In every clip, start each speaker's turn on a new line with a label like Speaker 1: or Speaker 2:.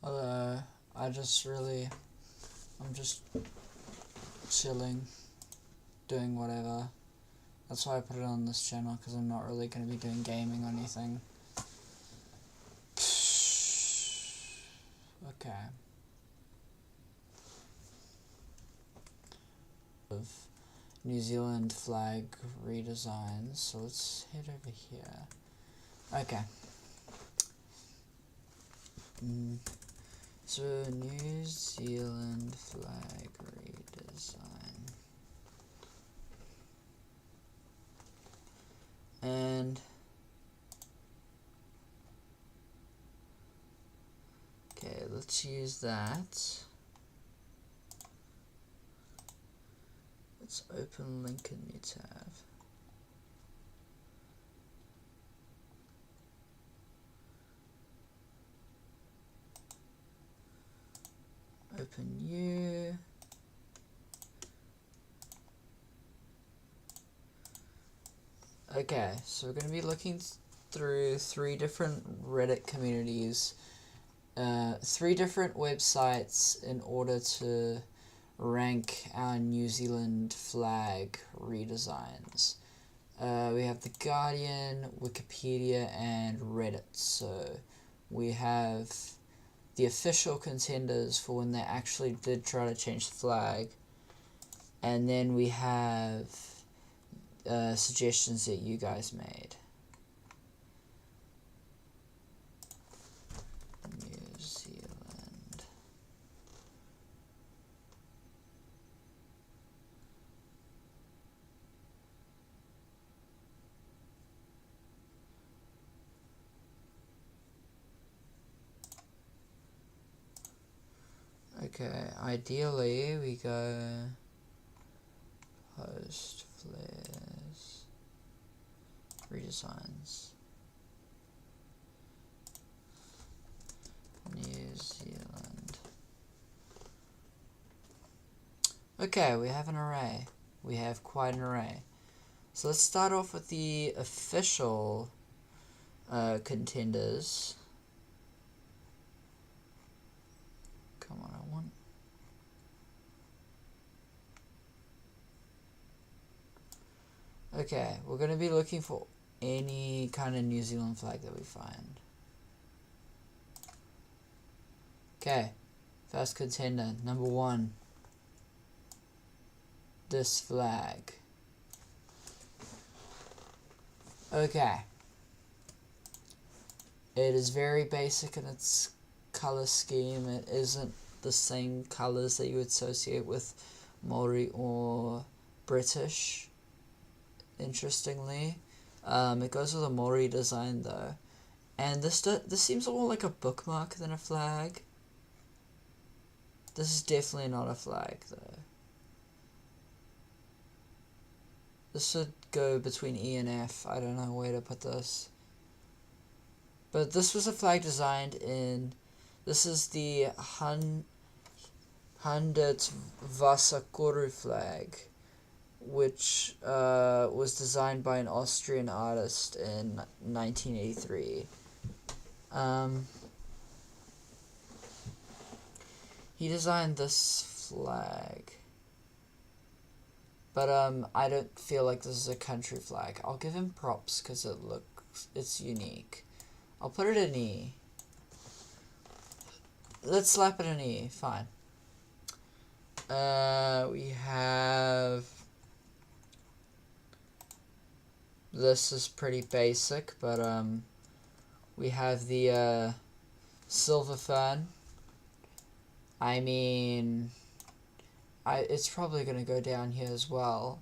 Speaker 1: Although, I'm just chilling, doing whatever. That's why I put it on this channel, because I'm not really going to be doing gaming or anything. Okay. Of New Zealand flag redesigns, so let's head over here. Okay. So, New Zealand flag redesign. And okay, let's use that. Let's open link in new tab. Open new. Okay, so we're going to be looking through 3 different Reddit communities, 3 different websites in order to rank our New Zealand flag redesigns. We have The Guardian, Wikipedia, and Reddit. So we have the official contenders for when they actually did try to change the flag, and then we have suggestions that you guys made. New Zealand. Okay, ideally we go post flares redesigns New Zealand. Okay, we have an array. We have quite an array. So let's start off with the official contenders. Come on, I want... Okay, we're going to be looking for any kind of New Zealand flag that we find. Okay, first contender, number 1. This flag. Okay. It is very basic in its color scheme. It isn't the same colors that you would associate with Maori or British, interestingly. It goes with a Maori design though. And this seems more like a bookmark than a flag. This is definitely not a flag though. This should go between E and F. I don't know where to put this. But this was a flag designed in... This is the Handet Vasakoru flag, which was designed by an Austrian artist in 1983. He designed this flag. But I don't feel like this is a country flag. I'll give him props because it's unique. I'll put it in E. Let's slap it in E. Fine. We have... This is pretty basic, but we have the silver fern. I mean... it's probably going to go down here as well.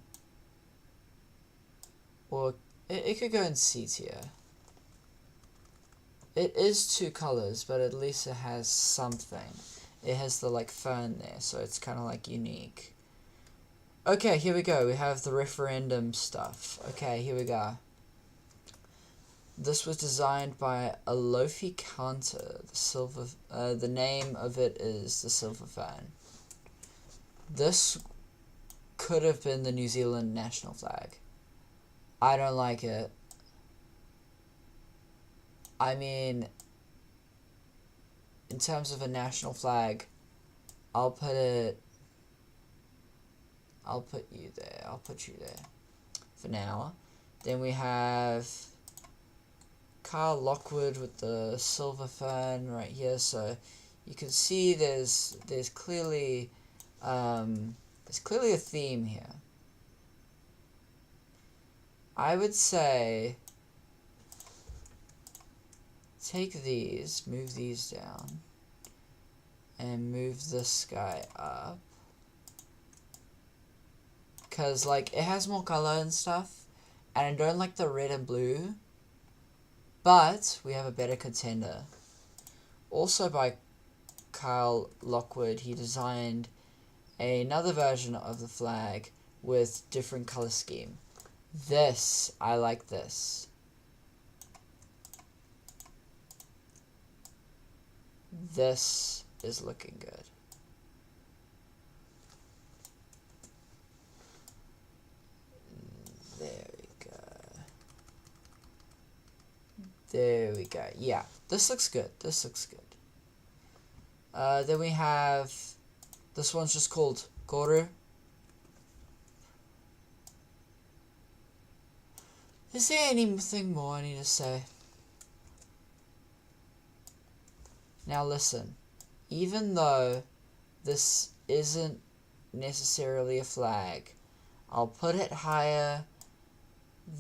Speaker 1: Or it could go in C tier. It is 2 colors, but at least it has something. It has the like fern there, so it's kind of like unique. Okay, here we go. We have the referendum stuff. Okay, here we go. This was designed by Alofi Counter. The name of it is the silver fern. This could have been the New Zealand national flag. I don't like it. I mean, in terms of a national flag, I'll put you there. I'll put you there for now. Then we have Carl Lockwood with the silver fern right here. So you can see there's clearly a theme here. I would say take these, move these down, and move this guy up. Because, like, it has more color and stuff, and I don't like the red and blue, but we have a better contender. Also by Kyle Lockwood, he designed another version of the flag with different color scheme. This, I like this. This is looking good. There we go. Yeah, this looks good. This looks good. Then we have, this one's just called Goru. Is there anything more I need to say? Now listen, even though this isn't necessarily a flag, I'll put it higher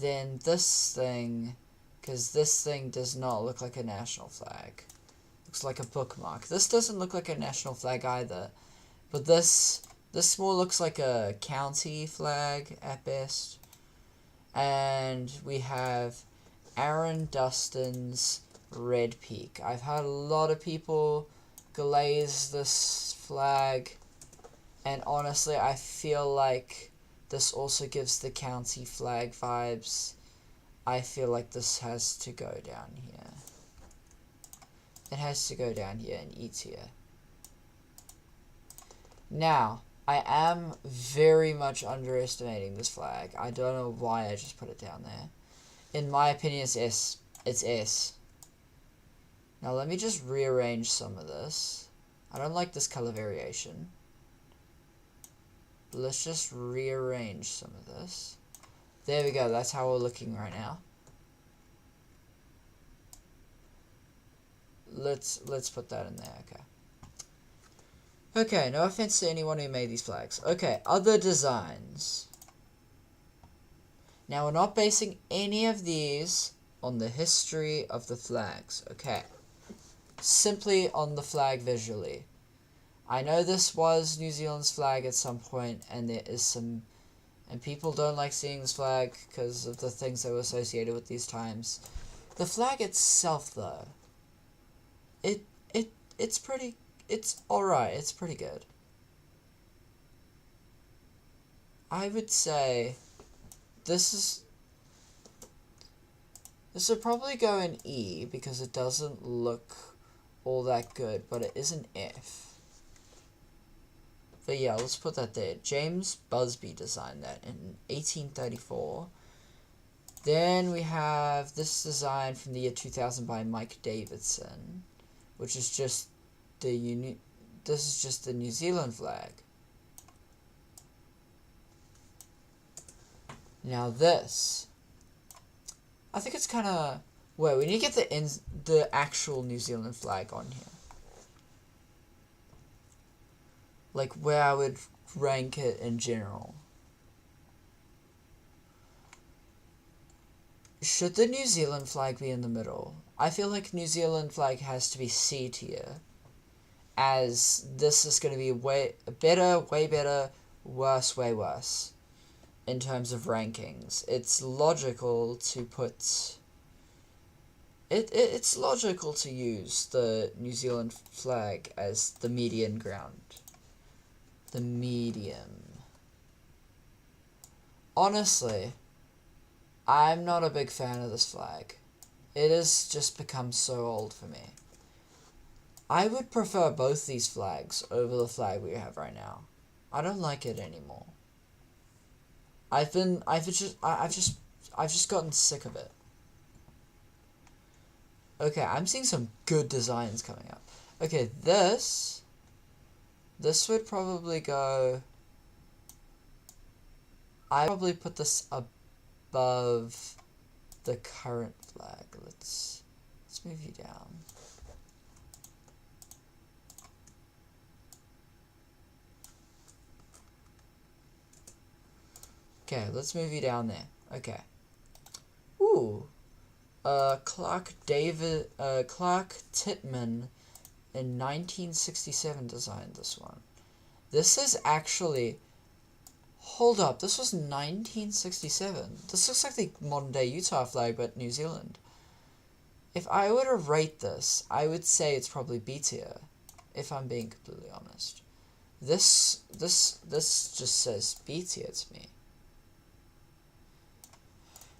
Speaker 1: than this thing, because this thing does not look like a national flag. Looks like a bookmark. This doesn't look like a national flag either, but this more looks like a county flag at best. And we have Aaron Dustin's Red Peak. I've had a lot of people glaze this flag, and honestly I feel like this also gives the county flag vibes. I feel like this has to go down here. It has to go down here in E tier. Now, I am very much underestimating this flag. I don't know why I just put it down there. In my opinion, it's S. It's S. Now, let me just rearrange some of this. I don't like this color variation. But let's just rearrange some of this. There we go. That's how we're looking right now. Let's put that in there. Okay. Okay, no offense to anyone who made these flags. Okay, other designs. Now, we're not basing any of these on the history of the flags, okay? Simply on the flag visually. I know this was New Zealand's flag at some point, and there is some... And people don't like seeing this flag because of the things that were associated with these times. The flag itself, though, it's pretty... It's alright, it's pretty good. I would say this would probably go in E because it doesn't look all that good, but it is an F. But yeah, let's put that there. James Busby designed that in 1834. Then we have this design from the year 2000 by Mike Davidson, which is just this is just the New Zealand flag. Now this, I think it's kind of... Wait, we need to get the actual New Zealand flag on here. Like where I would rank it in general. Should the New Zealand flag be in the middle? I feel like New Zealand flag has to be C tier, as this is going to be way better, worse, way worse in terms of rankings. It's logical to put... It's logical to use the New Zealand flag as the median ground. The medium. Honestly, I'm not a big fan of this flag. It has just become so old for me. I would prefer both these flags over the flag we have right now. I don't like it anymore. I've just gotten sick of it. Okay, I'm seeing some good designs coming up. Okay, this would probably go... I probably put this above the current flag. Let's move you down. Okay, let's move you down there. Okay. Ooh. Clark Titman in 1967 designed this one. This is actually... Hold up, this was 1967. This looks like the modern day Utah flag, but New Zealand. If I were to rate this, I would say it's probably B tier, if I'm being completely honest. This just says B tier to me.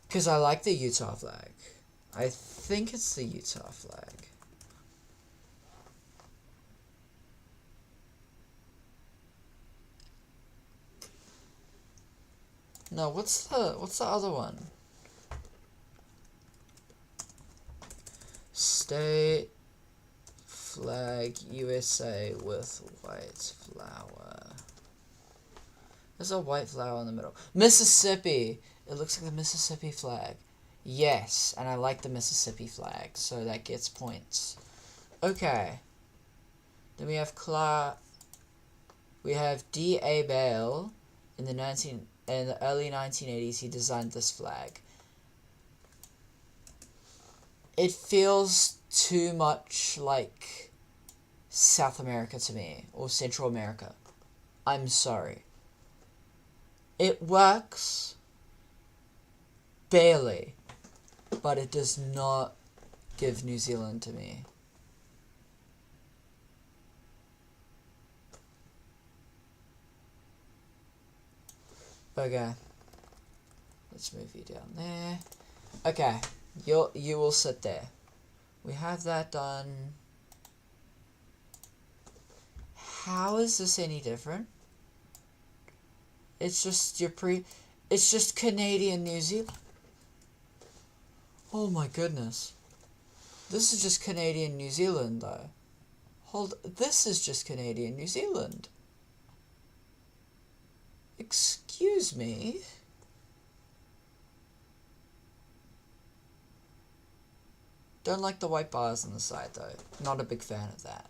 Speaker 1: Because I like the Utah flag. I think it's the Utah flag. No, what's the other one? State flag USA with white flower. There's a white flower in the middle. Mississippi! It looks like the Mississippi flag. Yes, and I like the Mississippi flag, so that gets points. Okay. Then we have D.A. Bale in the early 1980s. He designed this flag. It feels too much like South America to me, or Central America. I'm sorry. It works barely, but it does not give New Zealand to me. Okay. Let's move you down there. Okay. You will sit there. We have that done. How is this any different? It's just it's just Canadian New Zealand. Oh my goodness. This is just Canadian New Zealand though. This is just Canadian New Zealand. Excuse me. Don't like the white bars on the side though. Not a big fan of that.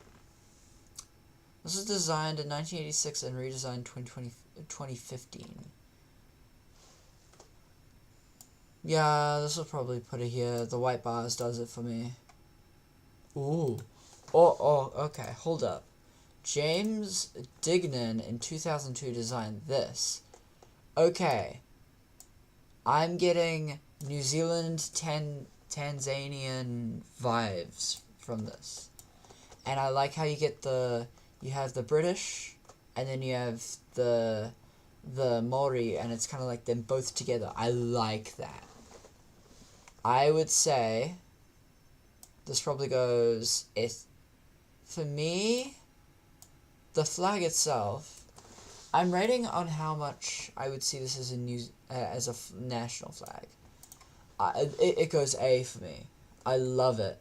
Speaker 1: This was designed in 1986 and redesigned 2015. Yeah, this will probably put it here. The white bars does it for me. Ooh. Oh, okay, hold up. James Dignan in 2002 designed this. Okay. I'm getting New Zealand Tanzanian vibes from this. And I like how you have the British, and then you have the Maori, and it's kind of like them both together. I like that. I would say this probably goes, for me, the flag itself, I'm rating on how much I would see this as a national flag. It goes A for me. I love it.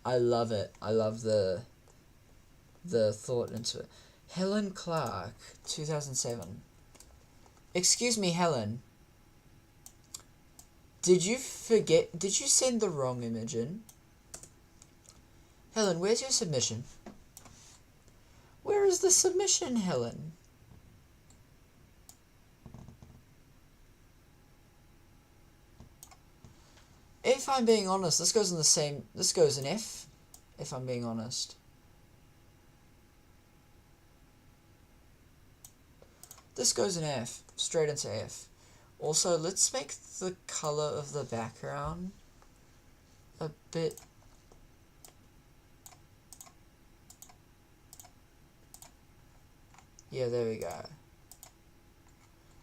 Speaker 1: I love it. I love the thought into it. Helen Clark, 2007. Excuse me, Helen. Did you send the wrong image in? Helen, where's your submission? Where is the submission, Helen? If I'm being honest, this goes in F, if I'm being honest. This goes in F, straight into F. Also, let's make the color of the background a bit... Yeah, there we go.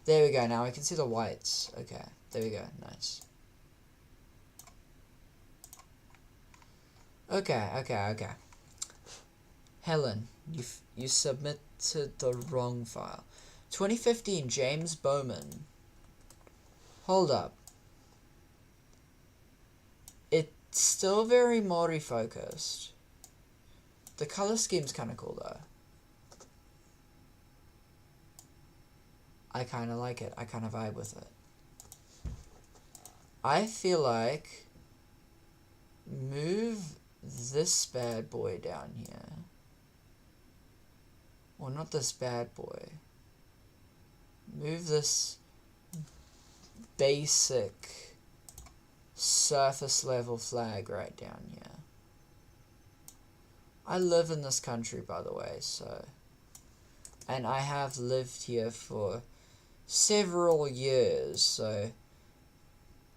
Speaker 1: There we go, now I can see the whites. Okay, there we go, nice. Okay. Helen, you submitted the wrong file. 2015, James Bowman. Hold up. It's still very Maori focused. The color scheme's kind of cool though. I kind of like it. I kind of vibe with it. I feel like move this bad boy down here. Well, not this bad boy. Move this basic surface level flag right down here. I live in this country, by the way, so... And I have lived here for several years, so...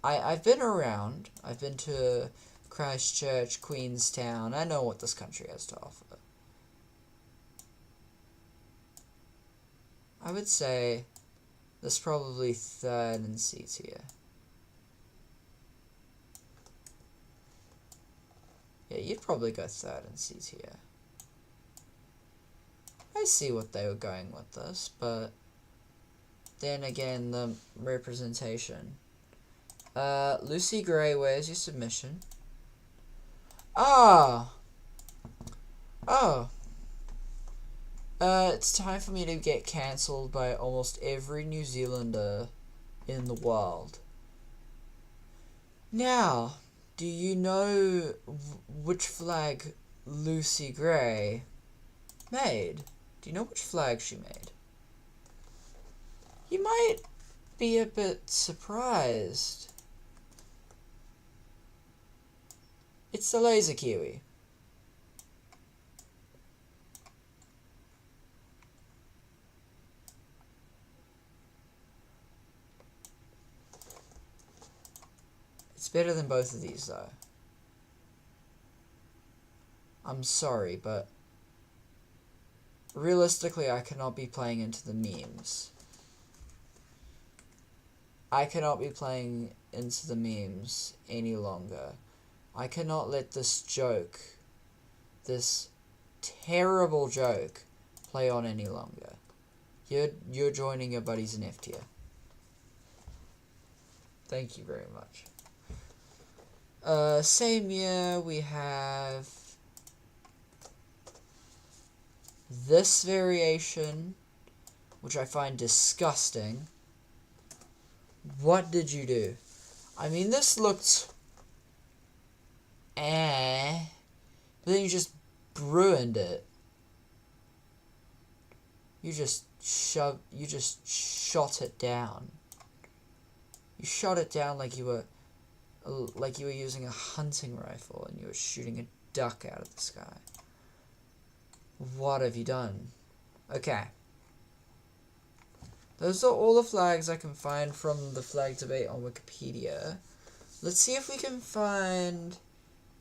Speaker 1: I've been around. I've been to Christchurch, Queenstown. I know what this country has to offer. I would say there's probably third in seats here. Yeah, you'd probably go third in seats here. I see what they were going with this, but then again, the representation. Lucy Gray, where's your submission? Oh, it's time for me to get cancelled by almost every New Zealander in the world. Now, do you know which flag Lucy Gray made? Do you know which flag she made? You might be a bit surprised. It's the laser kiwi. It's better than both of these, though. I'm sorry, but realistically, I cannot be playing into the memes. I cannot be playing into the memes any longer. I cannot let this joke, this terrible joke, play on any longer. You're joining your buddies in F tier. Thank you very much. Same year, we have this variation, which I find disgusting. What did you do? I mean, this looked but then you just ruined it. You just shot it down. You shot it down like you were using a hunting rifle and you were shooting a duck out of the sky. What have you done? Okay. Those are all the flags I can find from the flag debate on Wikipedia. Let's see if we can find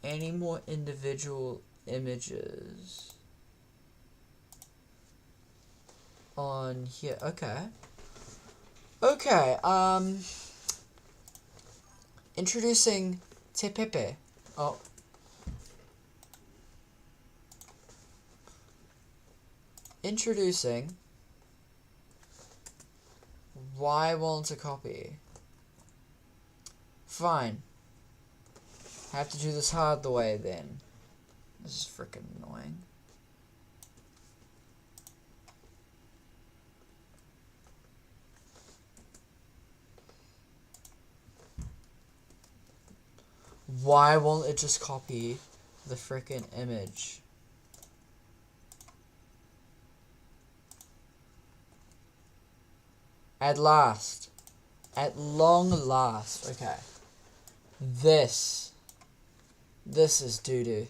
Speaker 1: any more individual images on here. Okay, introducing Te Pepe. Oh. Introducing why won't it copy? Fine. Have to do this hard the way then. This is freaking annoying. Why won't it just copy the freaking image? At last. At long last. Okay. This is doo-doo.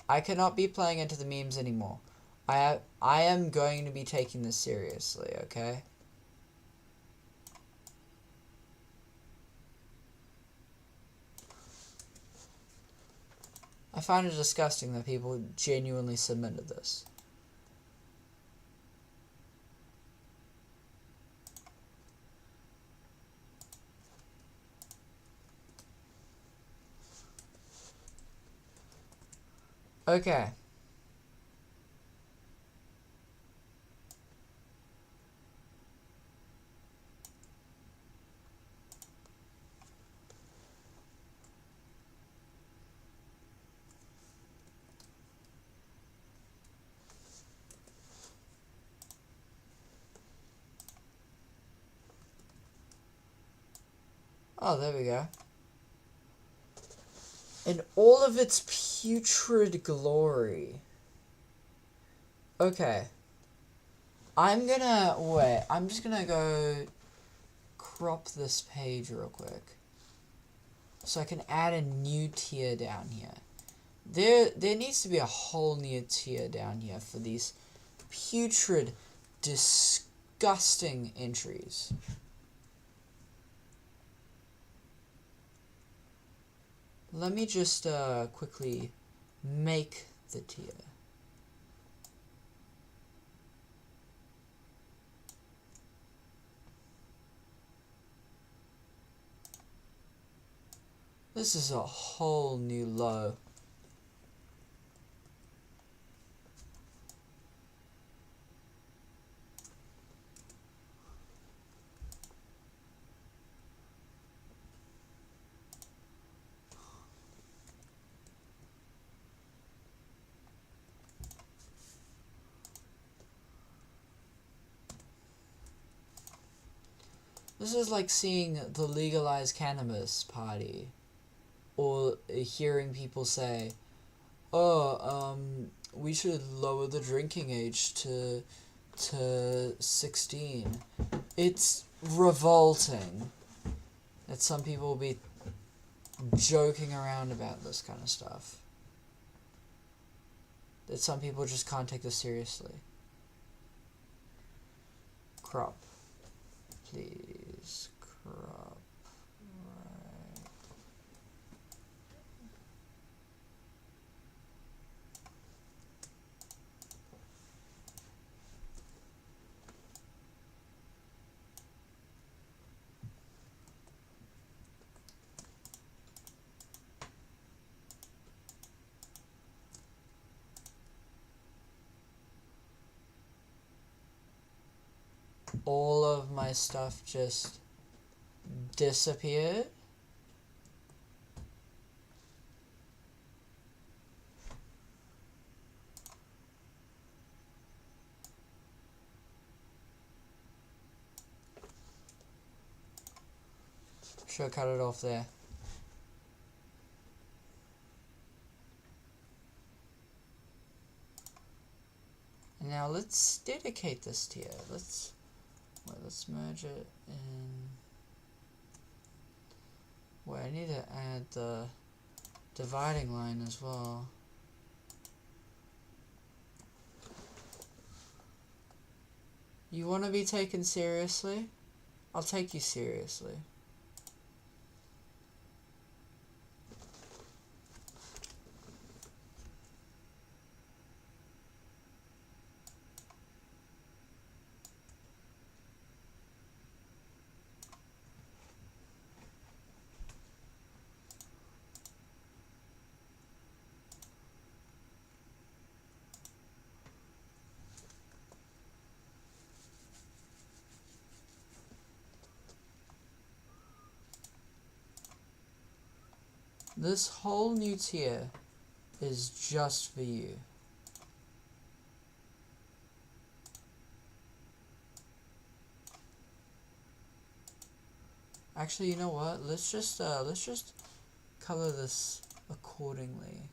Speaker 1: I cannot be playing into the memes anymore. I am going to be taking this seriously, okay? I find it disgusting that people genuinely submitted this. Okay. Oh, there we go. In all of its putrid glory. Okay. I'm just gonna go crop this page real quick. So I can add a new tier down here. There needs to be a whole new tier down here for these putrid, disgusting entries. Let me just quickly make the tier. This is a whole new low. This is like seeing the legalized cannabis party, or hearing people say, "Oh, we should lower the drinking age to 16." It's revolting that some people will be joking around about this kind of stuff. That some people just can't take this seriously. Crop. Please crop right. All of my stuff just disappeared. Should cut it off there. And now let's dedicate this tier. Let's merge it in. Wait, I need to add the dividing line as well. You want to be taken seriously? I'll take you seriously. This whole new tier is just for you. Actually, you know what? Let's just color this accordingly.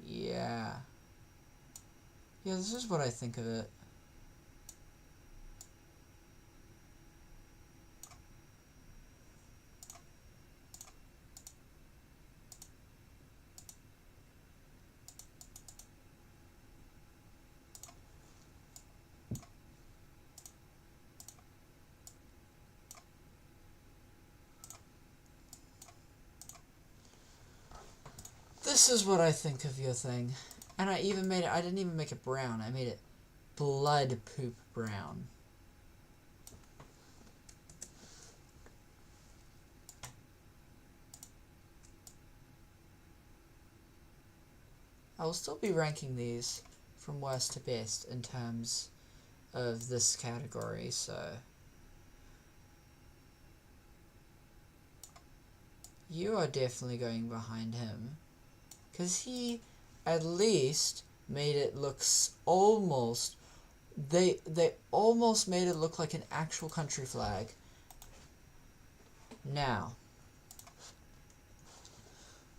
Speaker 1: Yeah. Yeah, this is what I think of it. This is what I think of your thing. And I even made it, I didn't even make it brown, I made it blood poop brown. I will still be ranking these from worst to best in terms of this category, so you are definitely going behind him, because he at least made it look almost They almost made it look like an actual country flag. Now,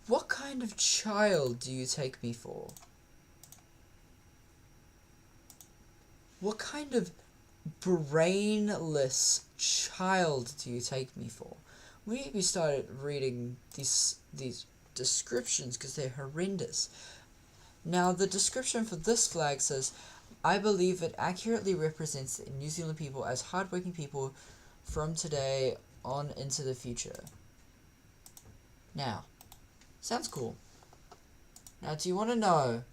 Speaker 1: what kind of child do you take me for? What kind of brainless child do you take me for? We need to start reading these descriptions because they're horrendous. Now, the description for this flag says, I believe it accurately represents the New Zealand people as hardworking people from today on into the future. Now, sounds cool. Now, do you want to know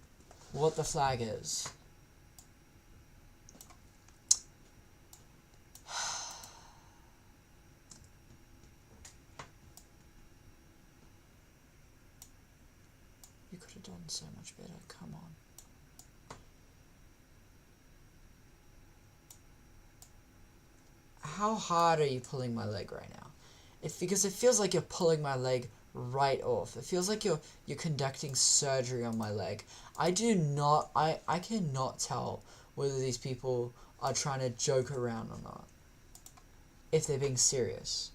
Speaker 1: what the flag is? You could have done so much better, come on. How hard are you pulling my leg right now? Because it feels like you're pulling my leg right off. It feels like you're conducting surgery on my leg. I cannot tell whether these people are trying to joke around or not. If they're being serious.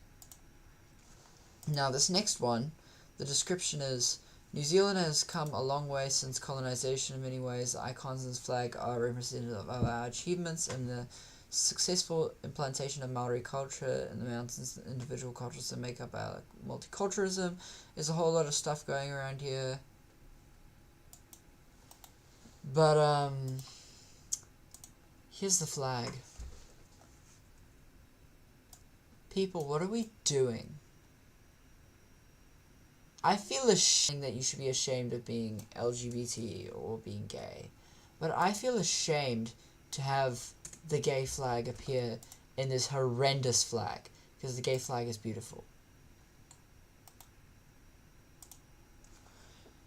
Speaker 1: Now this next one, the description is, New Zealand has come a long way since colonization in many ways. The icons in this flag are representative of our achievements in the successful implantation of Maori culture in the mountains, the individual cultures that make up our multiculturalism. There's a whole lot of stuff going around here. But, here's the flag. People, what are we doing? I feel ashamed that you should be ashamed of being LGBT or being gay. But I feel ashamed to have the gay flag appear in this horrendous flag. Because the gay flag is beautiful.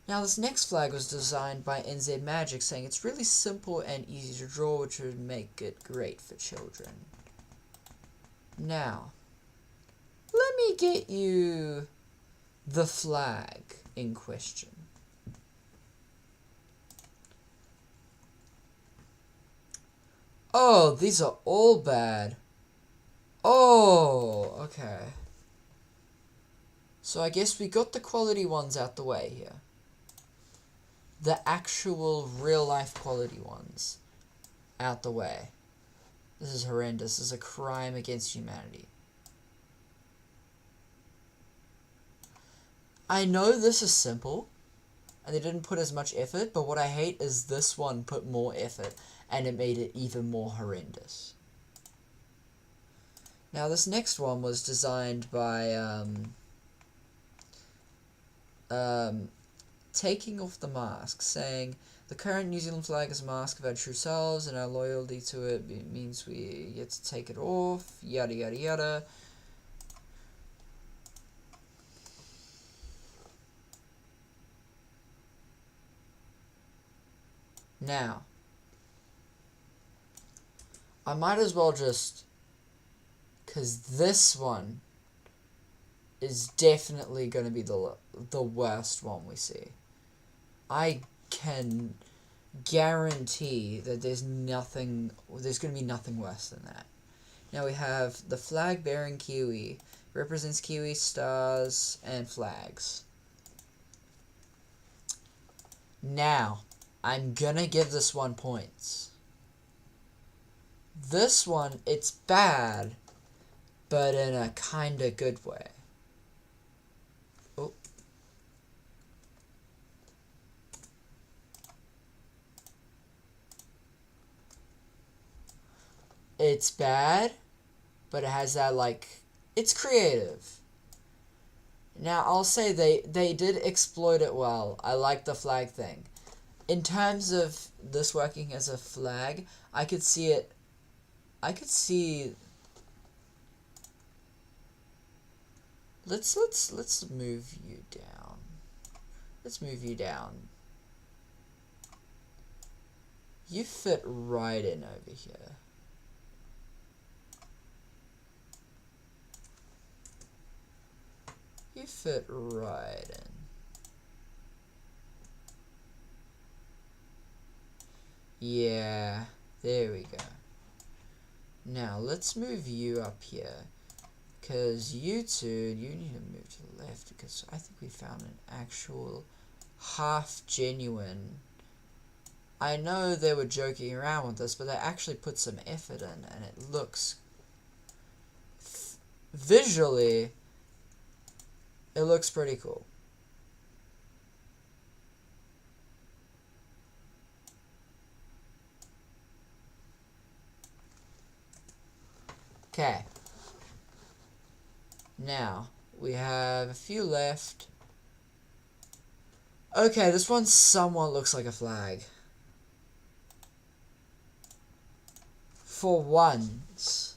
Speaker 1: Now this next flag was designed by NZ Magic, saying it's really simple and easy to draw, which would make it great for children. Now, let me get you the flag in question. Oh, these are all bad. Oh, okay. So I guess we got the quality ones out the way here. The actual real-life quality ones out the way. This is horrendous. This is a crime against humanity. I know this is simple, and they didn't put as much effort, but what I hate is this one put more effort, and it made it even more horrendous. Now, this next one was designed by, taking off the mask, saying, the current New Zealand flag is a mask of our true selves, and our loyalty to it means we get to take it off, yada yada yada. Now, I might as well just, because this one is definitely going to be the worst one we see. I can guarantee that there's going to be nothing worse than that. Now we have the flag bearing kiwi, represents kiwi, stars, and flags. Now, I'm gonna give this one points. This one, it's bad, but in a kinda good way. Oh. It's bad, but it has that, like, it's creative. Now, I'll say they did exploit it well. I like the flag thing. In terms of this working as a flag, I could see it. I could see. Let's move you down. Let's move you down. You fit right in over here. You fit right in. Yeah, there we go. Now, let's move you up here. Because you two, you need to move to the left. Because I think we found an actual half genuine. I know they were joking around with this, but they actually put some effort in. And it looks... visually, it looks pretty cool. Okay. Now, we have a few left. Okay, this one somewhat looks like a flag. For once,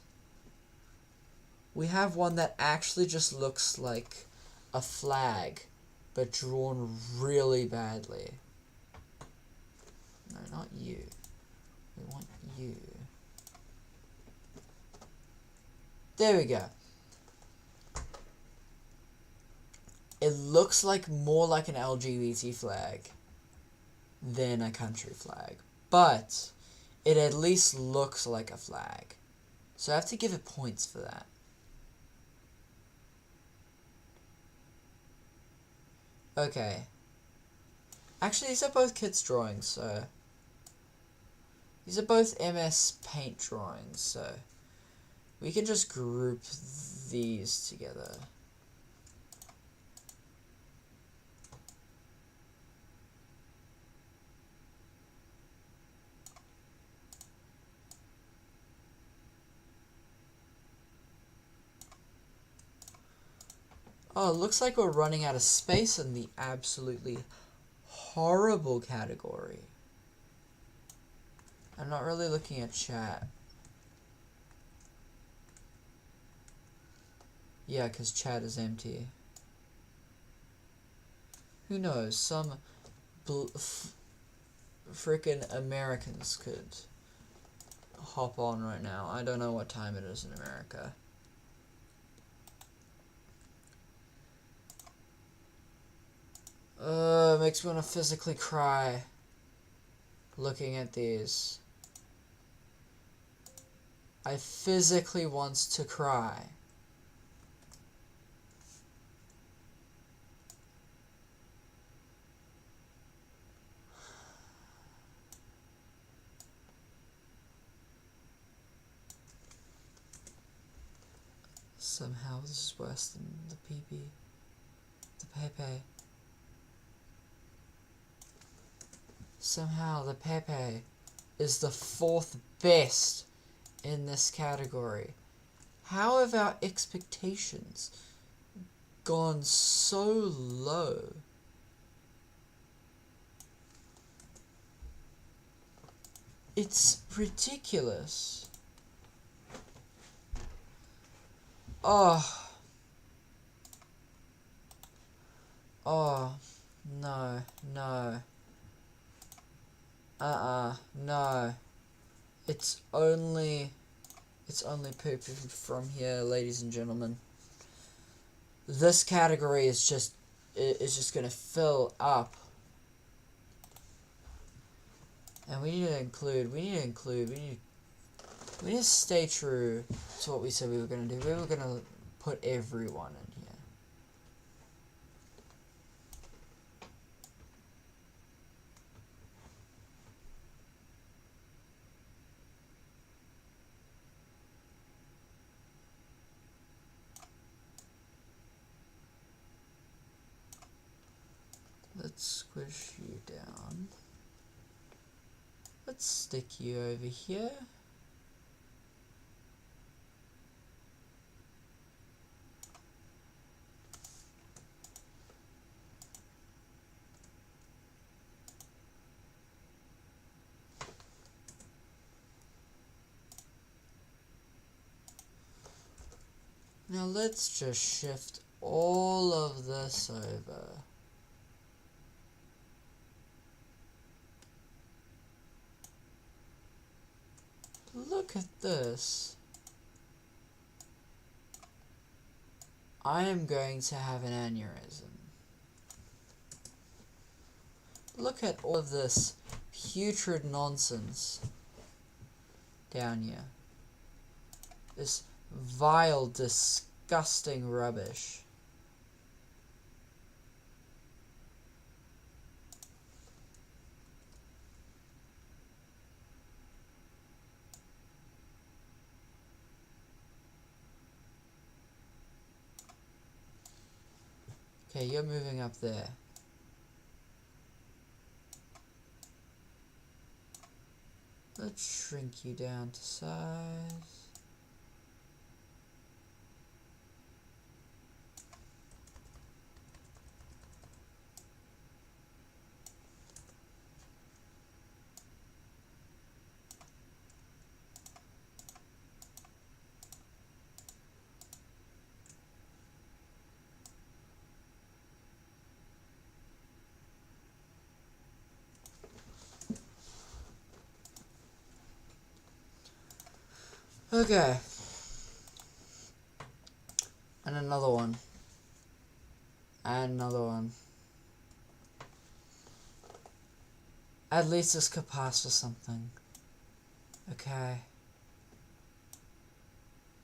Speaker 1: we have one that actually just looks like a flag, but drawn really badly. No, not you. We want you. There we go. It looks like more like an LGBT flag than a country flag, but it at least looks like a flag. So I have to give it points for that. Okay. Actually, these are both kids' drawings, so... these are both MS Paint drawings, so... we can just group these together. Oh, it looks like we're running out of space in the absolutely horrible category. I'm not really looking at chat. Yeah, because chat is empty. Who knows? Some frickin' Americans could hop on right now. I don't know what time it is in America. It makes me want to physically cry looking at these. I physically want to cry. Somehow this is worse than the PP. The Pepe. Somehow the Pepe is the 4th best in this category. How have our expectations gone so low? It's ridiculous. Oh. Oh. No. No. No. It's only poop from here, ladies and gentlemen. This category is just gonna fill up. And we need to stay true to what we said we were gonna do. We were gonna put everyone in here. Let's squish you down. Let's stick you over here. Now let's just shift all of this over. Look at this. I am going to have an aneurysm. Look at all of this putrid nonsense down here. This vile, disgusting rubbish. Okay, you're moving up there. Let's shrink you down to size. Okay. And another one. And another one. At least this could pass for something. Okay.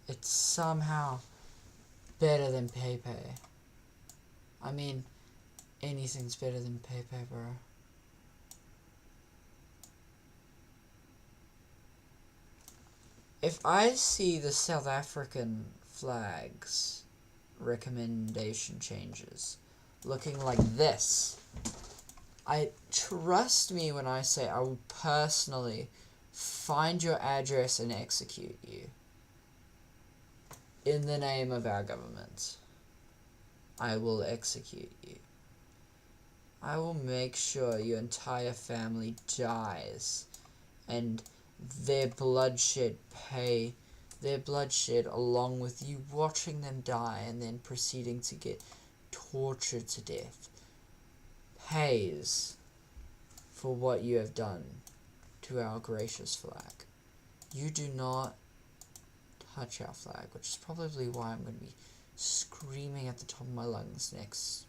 Speaker 1: It's somehow better than Pepe. I mean, anything's better than Pepe, bro. If I see the South African flag's recommendation changes looking like this, trust me when I say I will personally find your address and execute you. In the name of our government, I will execute you. I will make sure your entire family dies and their bloodshed along with you watching them die and then proceeding to get tortured to death pays for what you have done to our gracious flag. You do not touch our flag, which is probably why I'm going to be screaming at the top of my lungs next,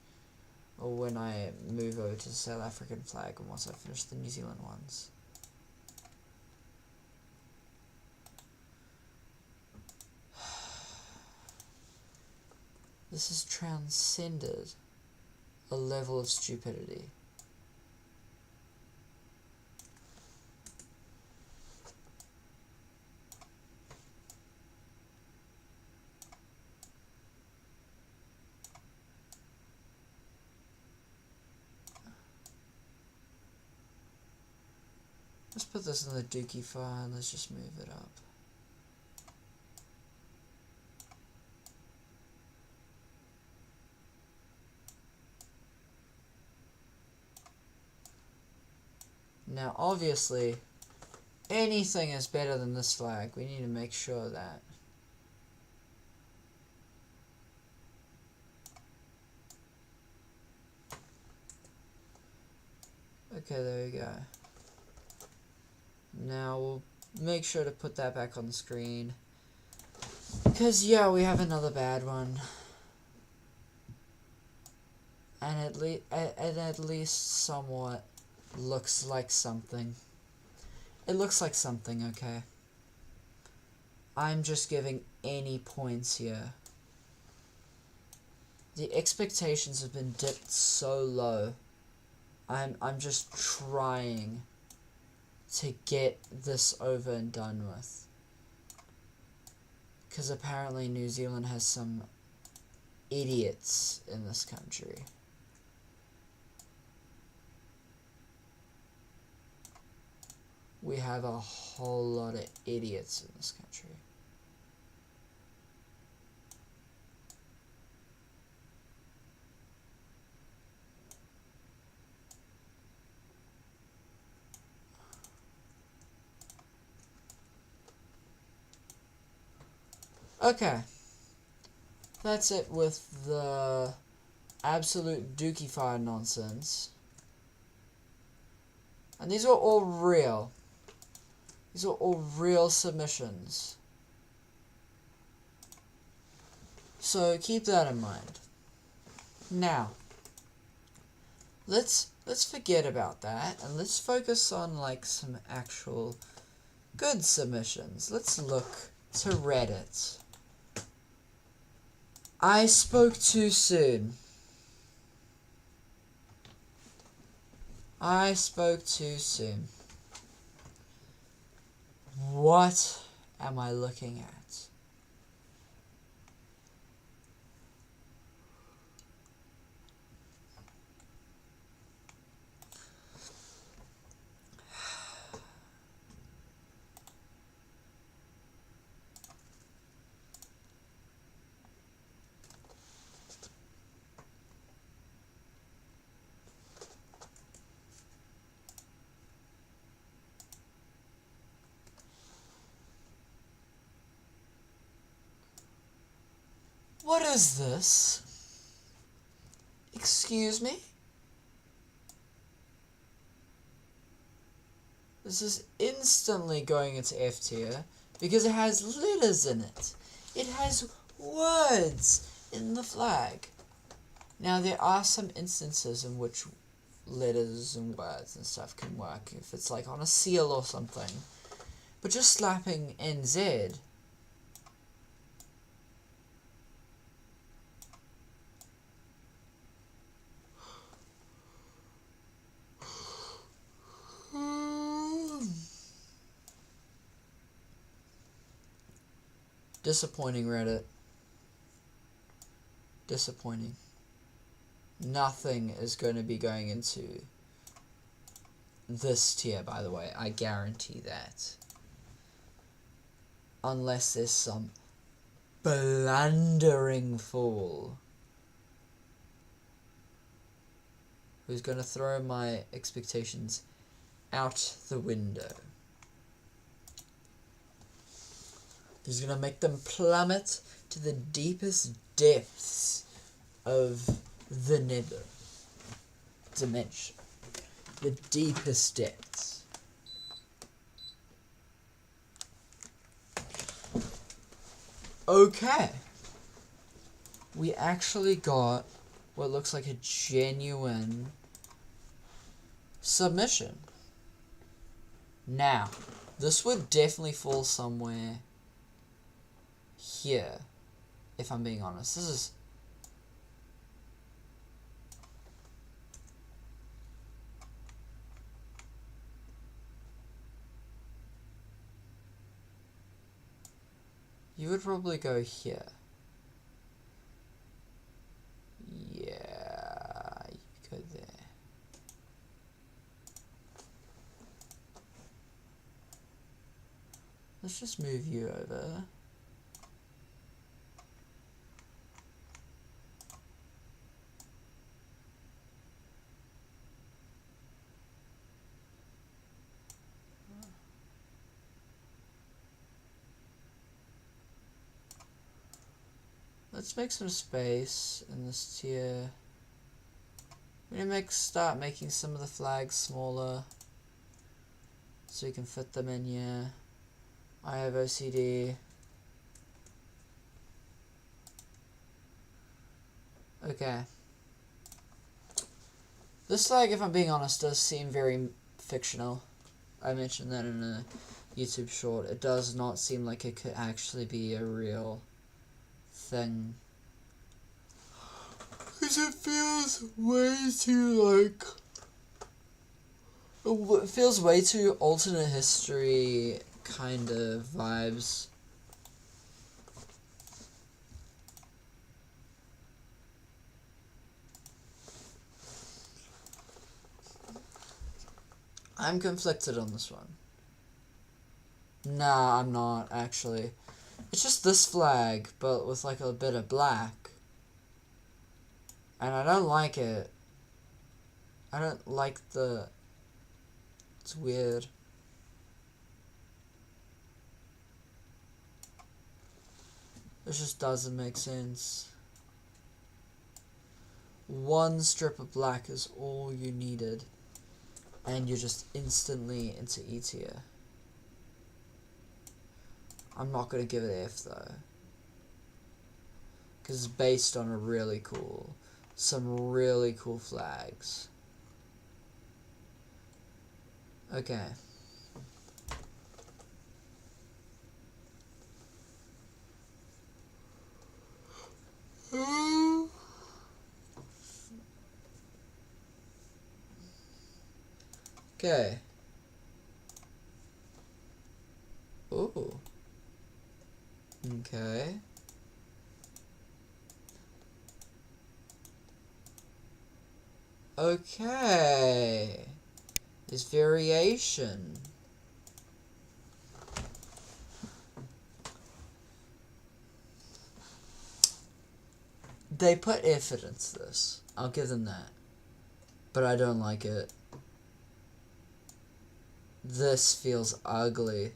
Speaker 1: or when I move over to the South African flag and once I finish the New Zealand ones. This has transcended a level of stupidity. Let's put this in the dookie file and let's just move it up. Now, obviously, anything is better than this flag. We need to make sure of that. Okay, there we go. Now, we'll make sure to put that back on the screen. Because, yeah, we have another bad one. And at least somewhat looks like something. It looks like something, okay? I'm just giving any points here. The expectations have been dipped so low. I'm just trying to get this over and done with. Because apparently New Zealand has some idiots in this country. We have a whole lot of idiots in this country. Okay. That's it with the absolute dookie fire nonsense. And these are all real. These are all real submissions. So keep that in mind. Now, let's forget about that and let's focus on like some actual good submissions. Let's look to Reddit. I spoke too soon. I spoke too soon. What am I looking at? What is this? Excuse me? This is instantly going into F tier because it has letters in it. It has words in the flag. Now there are some instances in which letters and words and stuff can work if it's like on a seal or something. But just slapping NZ. Disappointing, Reddit. Disappointing. Nothing is going to be going into this tier, by the way. I guarantee that. Unless there's some blundering fool who's going to throw my expectations out the window. Who's going to make them plummet to the deepest depths of the nether dimension. The deepest depths. Okay. We actually got what looks like a genuine submission. Now, this would definitely fall somewhere here, if I'm being honest. This is... You would probably go here. Yeah, you go there. Let's just move you over. Let's make some space in this tier. We're gonna start making some of the flags smaller so you can fit them in here. I have OCD. Okay. This flag, if I'm being honest, does seem very fictional. I mentioned that in a YouTube short. It does not seem like it could actually be a real thing. Because it feels way too like... It feels way too alternate history kind of vibes. I'm conflicted on this one. Nah, I'm not, actually. It's just this flag, but with like a bit of black. And I don't like it. I don't like the... It's weird. This just doesn't make sense. One strip of black is all you needed. And you're just instantly into E tier. I'm not going to give it F though. Because it's based on some really cool flags. Okay. Okay. Ooh. Okay. Okay. There's variation. They put effort into this. I'll give them that. But I don't like it. This feels ugly.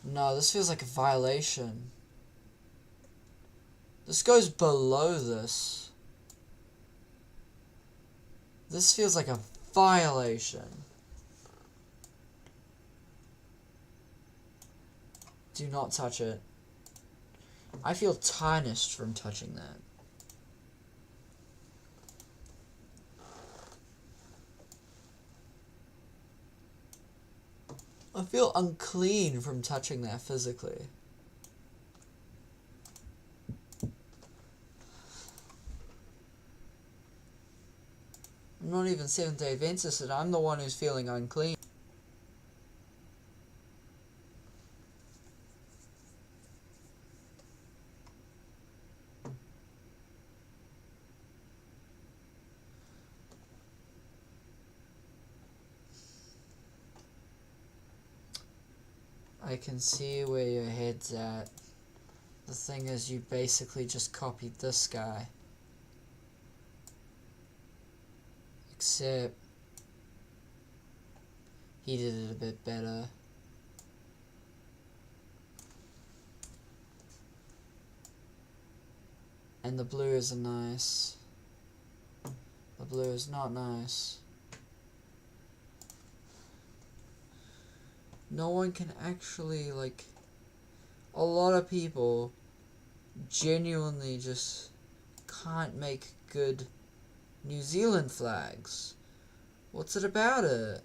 Speaker 1: No, this feels like a violation. This goes below this. This feels like a violation. Do not touch it. I feel tarnished from touching that. I feel unclean from touching that physically. I'm not even Seventh-day Adventist, and I'm the one who's feeling unclean. I can see where your head's at. The thing is, you basically just copied this guy. Except he did it a bit better. And the blue isn't nice. The blue is not nice. No one can actually, like, a lot of people genuinely just can't make good New Zealand flags. What's it about it?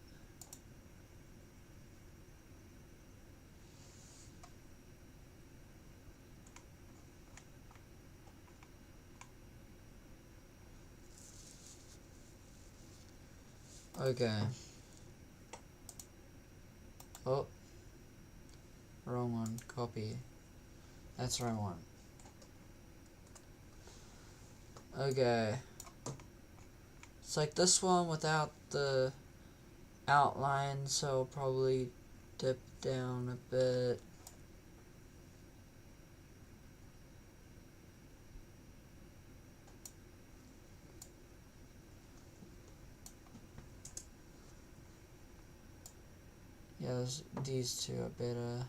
Speaker 1: Okay. Oh. Wrong one. Copy. That's the right one. Okay. It's like this one without the outline, so I'll probably dip down a bit. Yeah, these two are better.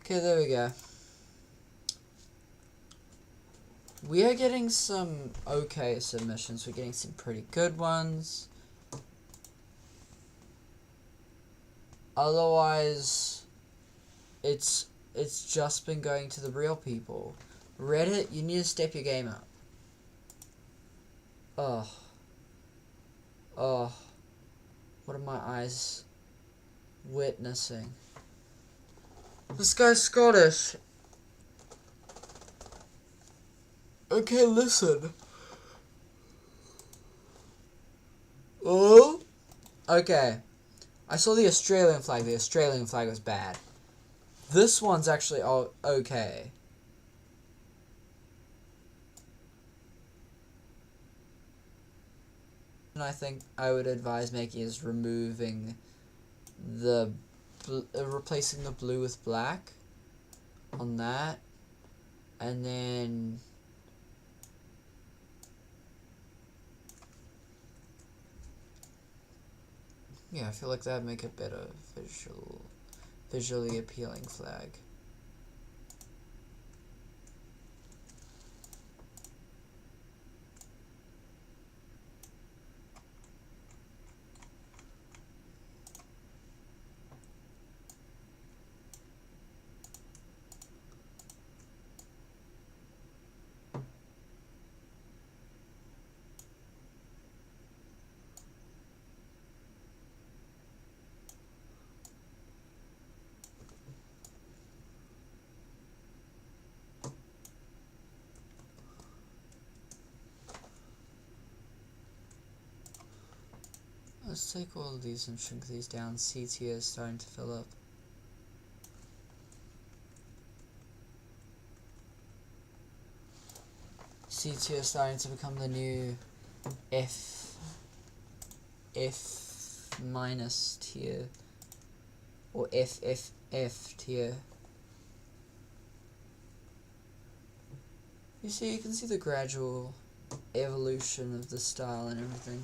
Speaker 1: Okay, there we go. We are getting some okay submissions. We're getting some pretty good ones. Otherwise, it's just been going to the real people. Reddit, you need to step your game up. Oh. Oh. What are my eyes witnessing? This guy's Scottish. Okay, listen. Oh? Okay. I saw the Australian flag. The Australian flag was bad. This one's actually okay. And I think I would advise making is removing the replacing the blue with black on that, and then yeah, I feel like that'd make a better visual. visually appealing flag. Let's take all of these and shrink these down. C tier is starting to fill up. C tier is starting to become the new F minus tier, or F tier. You can see the gradual evolution of the style and everything.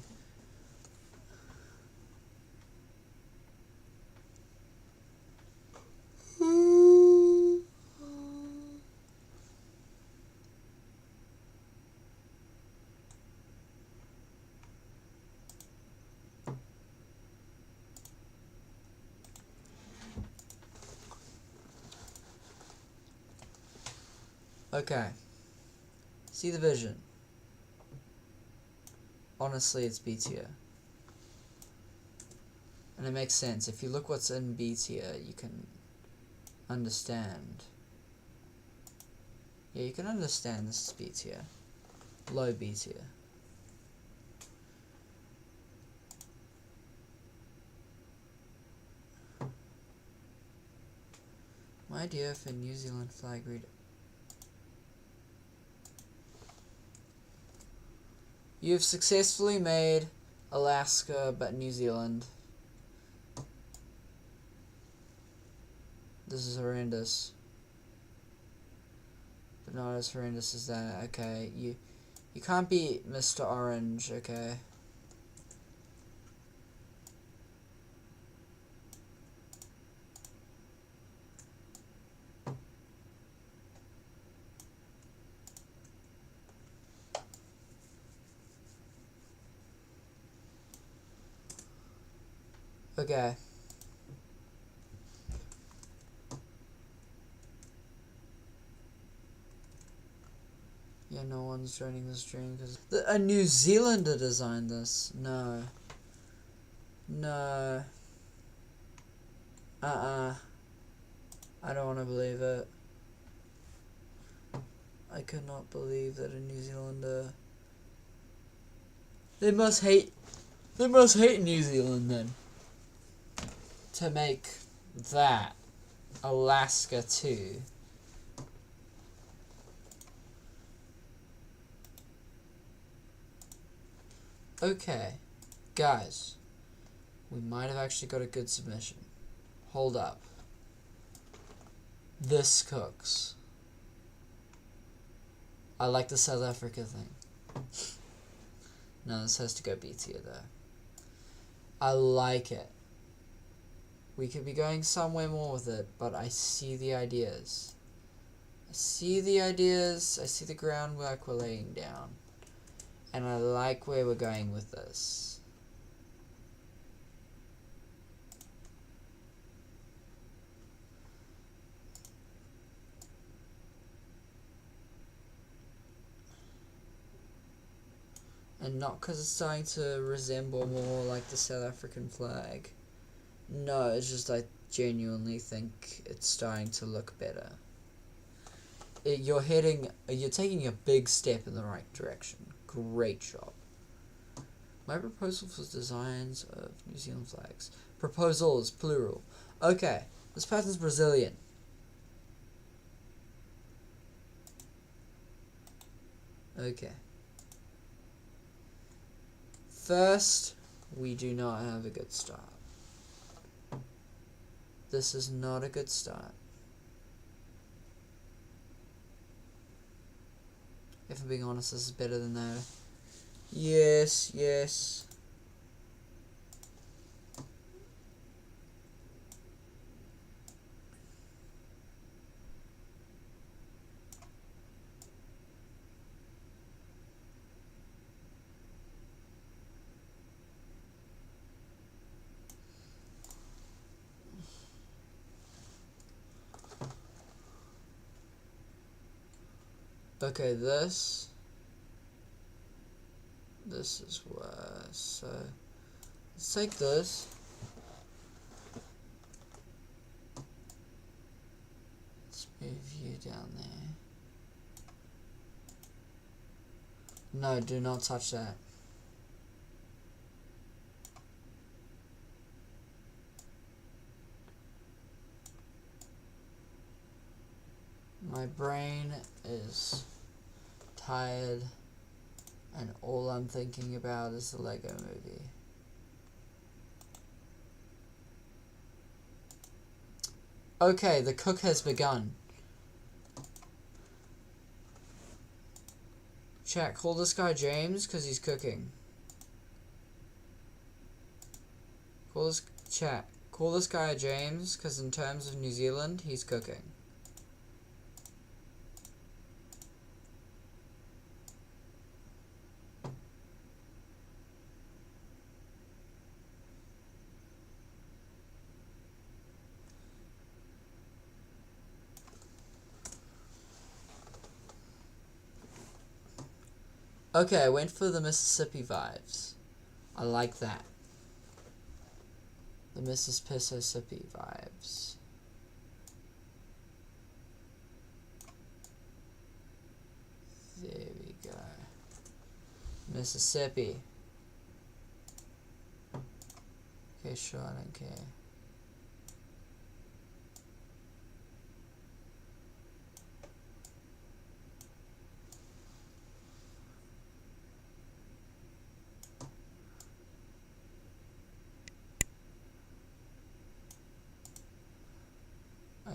Speaker 1: Okay. See the vision. Honestly, it's B tier. And it makes sense. If you look what's in B tier, you can understand. Yeah, you can understand this is B tier. Low B tier. My idea for New Zealand flag reader. You've successfully made Alaska but New Zealand. This is horrendous. But not as horrendous as that. Okay, you can't be Mr. Orange, okay? Okay. Yeah, no one's joining the stream because a New Zealander designed this. No. No. I don't want to believe it. I could not believe that a New Zealander. They must hate New Zealand then. To make that Alaska too. Okay, guys, we might have actually got a good submission. Hold up. This cooks. I like the South Africa thing. No, this has to go B tier though. I like it. We could be going somewhere more with it, but I see the ideas. I see the groundwork we're laying down. And I like where we're going with this. And not because it's starting to resemble more like the South African flag. No, it's just I genuinely think it's starting to look better. You're taking a big step in the right direction. Great job. My proposal for designs of New Zealand flags. Proposals, plural. Okay, this pattern's Brazilian. Okay. First, we do not have a good start. This is not a good start. If I'm being honest, this is better than that. Yes, yes. Okay, this is worse. So let's take this. Let's move you down there. No, do not touch that. My brain is tired, and all I'm thinking about is the Lego movie. Okay, the cook has begun. Chat, call this guy James, because he's cooking. Call this guy James, because in terms of New Zealand, he's cooking. Okay, I went for the Mississippi vibes. I like that. The Mississippi vibes. There we go. Mississippi. Okay, sure, I don't care.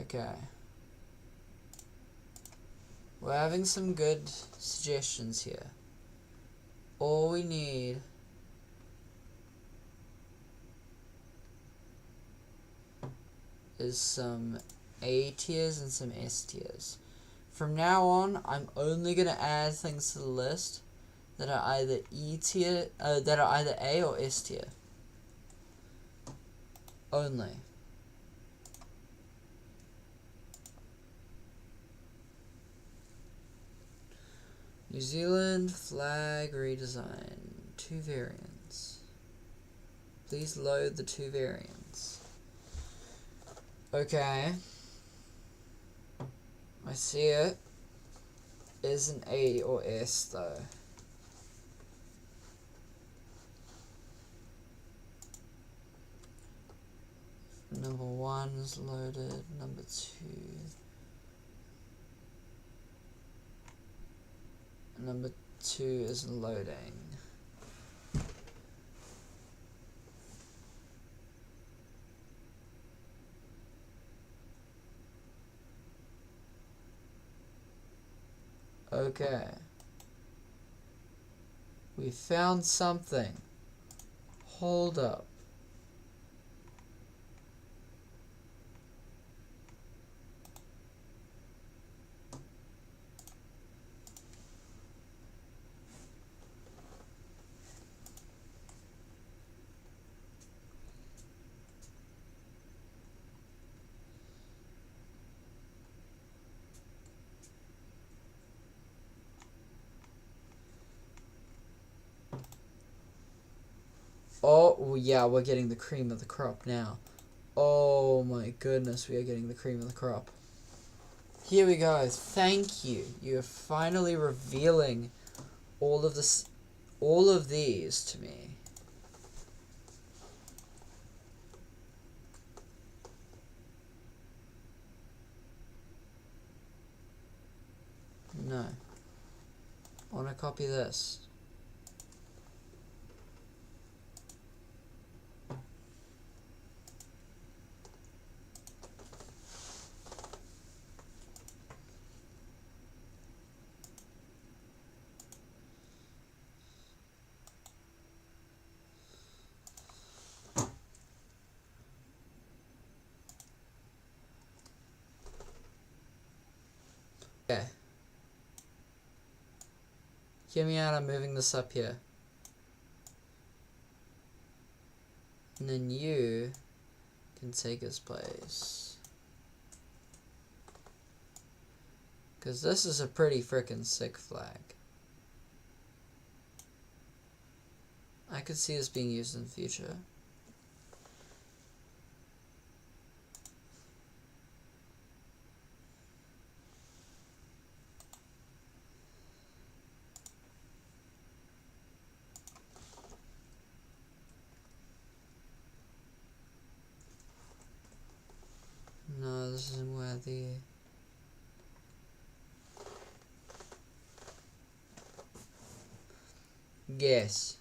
Speaker 1: Okay. We're having some good suggestions here. All we need is some A tiers and some S tiers. From now on, I'm only gonna add things to the list that are either that are either A or S tier. Only. New Zealand flag redesign. 2 variants. Please load the 2 variants. Okay. I see it. Is an A or S though. Number 1 is loaded. Number 2. Number 2 is loading. Okay. We found something. Hold up. Oh, yeah, we're getting the cream of the crop now. Oh my goodness, we are getting the cream of the crop. Here we go. Thank you. You're finally revealing all of these to me. No. I want to copy this. Okay. Hear me out, I'm moving this up here. And then you can take his place. Because this is a pretty frickin' sick flag. I could see this being used in the future. No, this isn't worthy. Guess.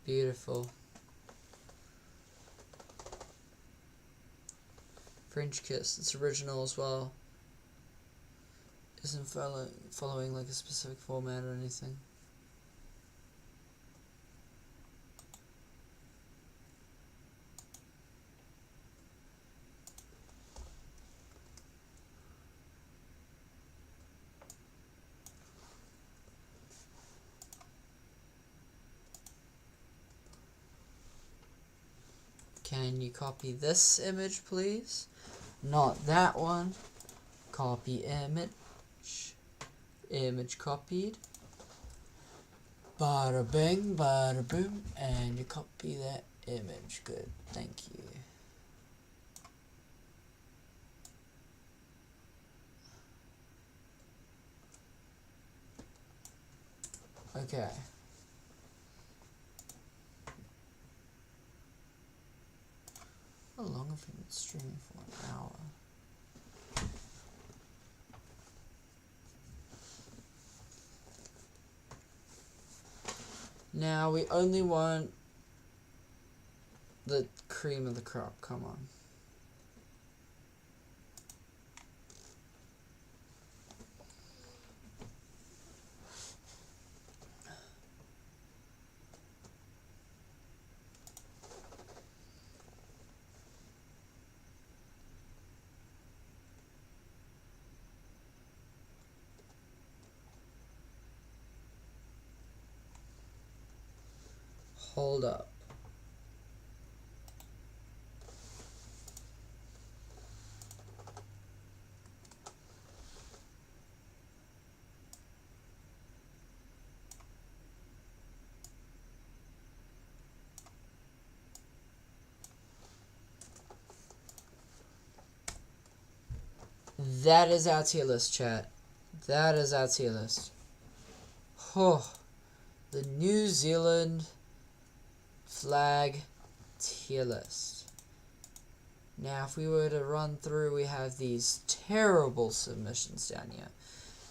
Speaker 1: Beautiful. French kiss. It's original as well. Isn't following like a specific format or anything. Can you copy this image, please? Not that one. Copy image. Image copied. Bada bing, bada boom. And you copy that image. Good. Thank you. Okay. How long have we been streaming for? An hour. Now we only want the cream of the crop. Come on. Hold up. That is our tier list, chat. That is our tier list. Oh, the New Zealand flag tier list. Now, if we were to run through, we have these terrible submissions down here.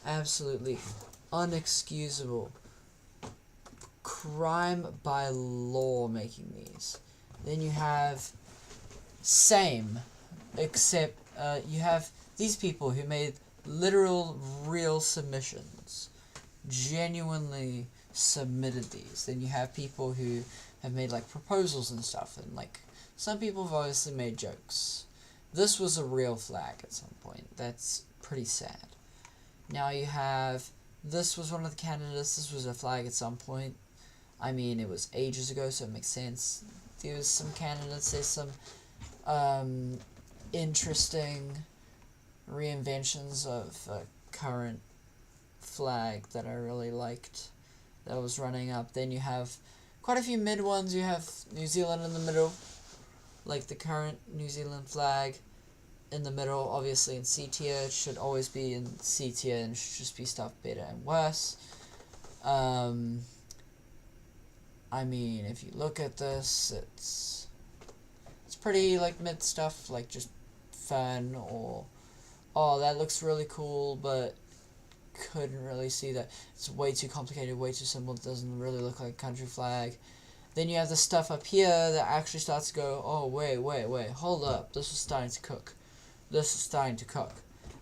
Speaker 1: Absolutely unexcusable. Crime by law making these. Then you have same, except you have these people who made literal, real submissions. Genuinely submitted these. Then you have people who have made like proposals and stuff, and like some people have obviously made jokes. This was a real flag at some point. That's pretty sad. Now you have, this was one of the candidates. This was a flag at some point. I mean, it was ages ago, so it makes sense. There's some candidates. There's some interesting reinventions of a current flag that I really liked that was running up. Then you have quite a few mid ones. You have New Zealand in the middle, like the current New Zealand flag in the middle, obviously in C tier. It should always be in C tier, and it should just be stuff better and worse. I mean, if you look at this, it's pretty like mid stuff, like just fun, or oh, that looks really cool, but couldn't really see that. It's way too complicated, way too simple, it doesn't really look like a country flag. Then you have the stuff up here that actually starts to go, oh, wait, hold up, this is starting to cook. This is starting to cook.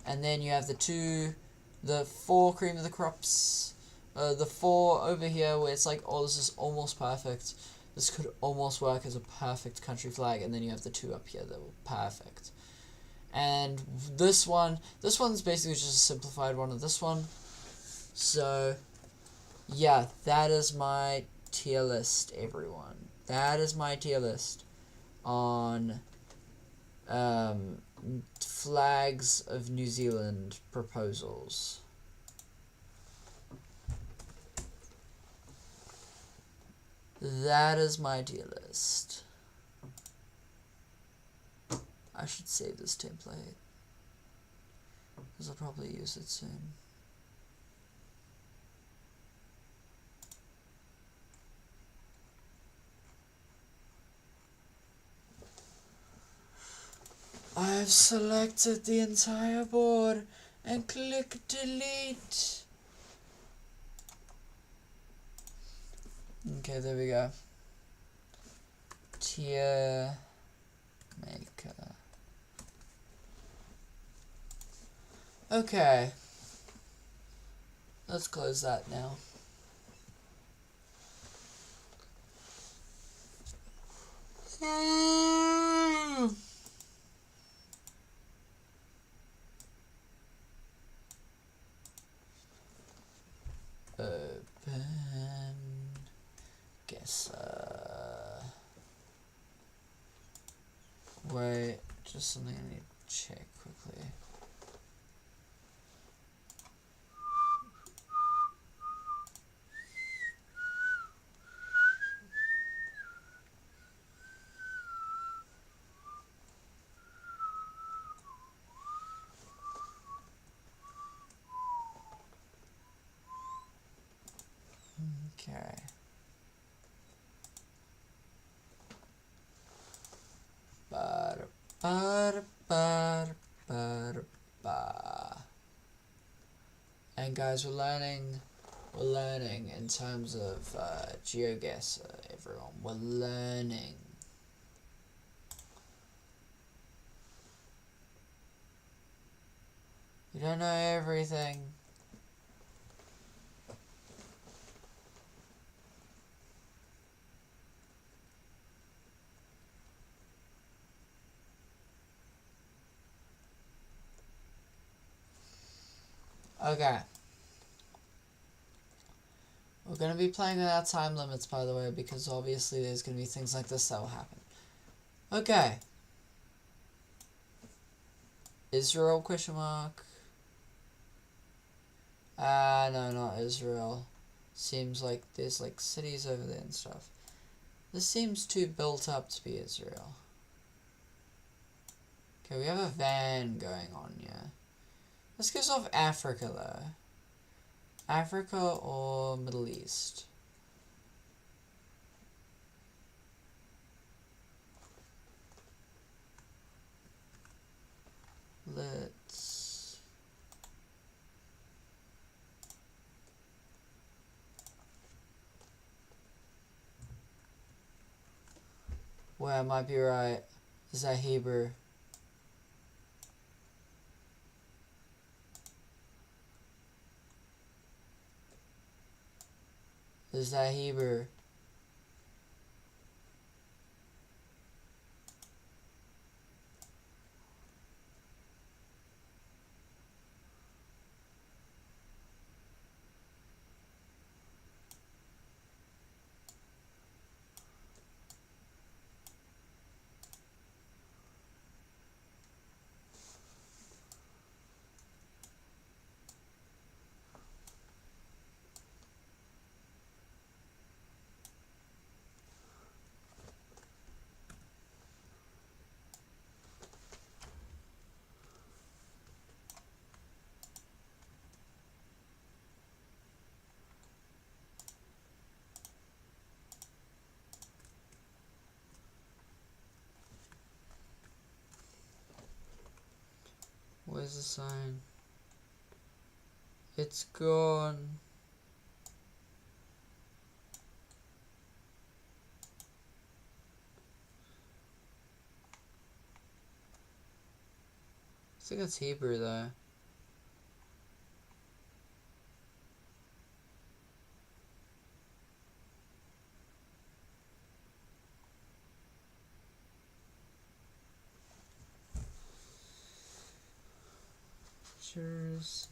Speaker 1: and then you have the 4 cream of the crops, the 4 over here where it's like, oh, this is almost perfect. This could almost work as a perfect country flag, and then you have the 2 up here that were perfect. And this one's basically just a simplified one of this one. So, yeah, that is my tier list, everyone. That is my tier list on flags of New Zealand proposals. That is my tier list. I should save this template, because I'll probably use it soon. I've selected the entire board and click delete. Okay, there we go. Tier maker. Okay. Let's close that now. Open geoguessr. Wait, just something I need to check quickly. Okay. And guys, we're learning in terms of geoguessr, everyone. We're learning. You don't know everything. Okay. We're going to be playing without time limits, by the way, because obviously there's going to be things like this that will happen. Okay. Israel, question mark. No, not Israel. Seems like there's like cities over there and stuff. This seems too built up to be Israel. Okay, we have a van going on here. Let's go off Africa though. Africa or Middle East? Let's... Well, I might be right. Is that Hebrew? Is that Hebrew? Where's the sign? It's gone. I think it's Hebrew though. pictures.